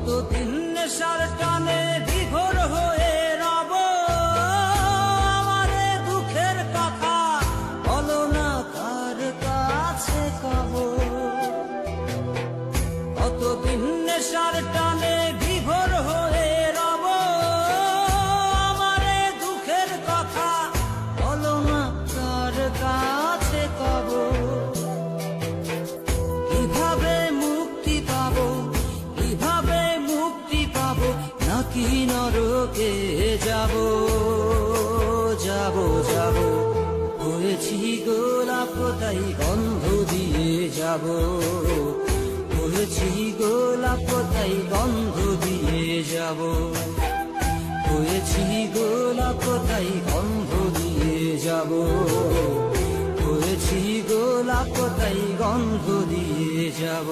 কতদিন নেশার টানে বিভোর হয়ে রব, আমারে দুঃখের কথা বলো না কার কাছে কব। কতদিন নেশার টানে বিভোর হয়ে রব, আমারে দুঃখের কথা বলো না কার কাছে কব। কিভাবে মুক্তি পাবো, কিভাবে মুক্তি পাবো, নাকি নরকে যাব যাব যাব। হয়েছি গোলাপ তাই গন্ধ দিয়ে যাব, হয়েছি গোলাপ তাই গন্ধ দিয়ে যাব, হয়েছি গোলাপ তাই গন্ধ দিয়ে যাব, হয়েছি গোলাপ তাই গন্ধ দিয়ে যাব।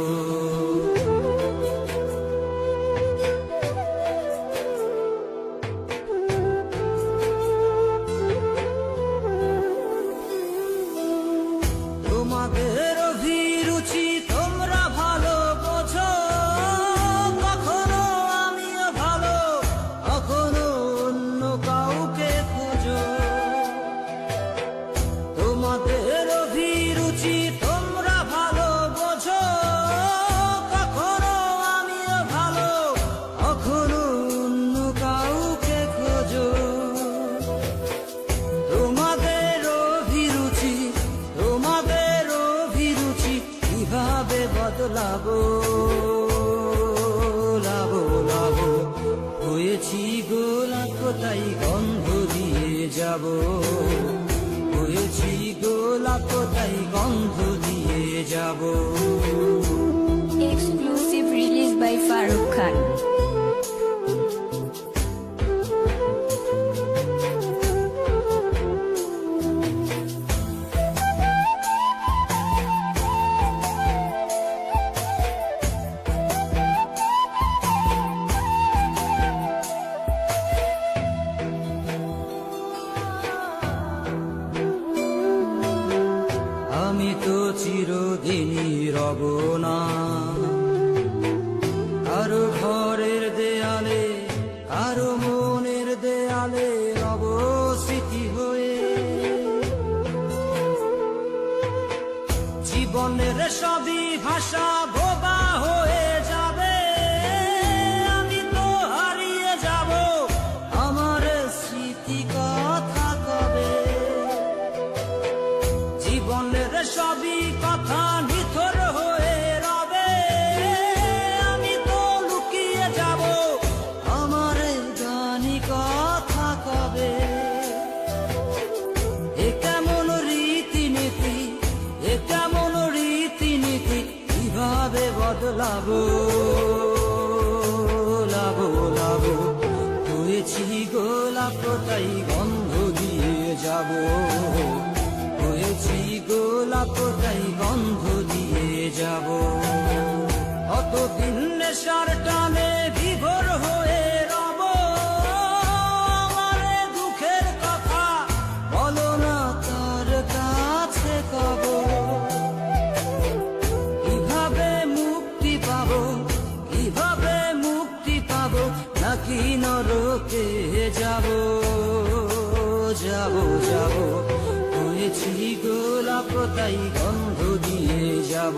তোমাদের অভিরুচি তোমরা ভালো বোঝো, কখনো আমিও ভালো, কখনো অন্য কাউকে খোঁজো। তোমাদের অভিরুচি তোমরা ভালো বোঝো, কখনো আমিও ভালো, কখনো অন্য কাউকে খোঁজো। তোমাদের অভিরুচি, তোমাদের অভিরুচি কিভাবে বদলাবো লাবো লাবো। হয়েছি গোলাপ তাই গন্ধ দিয়ে যাব, হয়েছি গোলাপ তাই গন্ধ দিয়ে যাব। Exclusive release by Farooq Khan. আমি তো চিরদিনই রব না কারো ঘরের দেয়ালে, কারো মনের দেয়ালে রব স্মৃতি হয়ে। জীবনের সবই ভাষা বোবা হয়ে যাবে, আমি তো হারিয়ে যাব, আমার স্মৃতি কথা কবে। জীবনের সবই কথা নিথর হয়ে রবে, আমি তো লুকিয়ে যাব, আমার গানি কথা কবে। এ কেমন রীতিনীতি, এ কেমন রীতিনীতি, কিভাবে বদলাবো লাবো লাবো। হয়েছি গোলাপ তাই গন্ধ দিয়ে যাব, হয়েছি গোলাপ তাই গন্ধ দিয়ে যাব। কতদিন নেশার টানে বিভোর হয়ে রব, আমারে দুঃখের কথা বলো না তার কাছে কব। কিভাবে মুক্তি পাবো, কিভাবে মুক্তি পাবো, নাকি নরকে যাব যাব যাব। হয়েছি গোলাপ তাই গন্ধ দিয়ে যাব,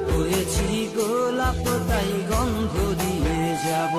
হয়েছি গোলাপ তাই গন্ধ দিয়ে যাব।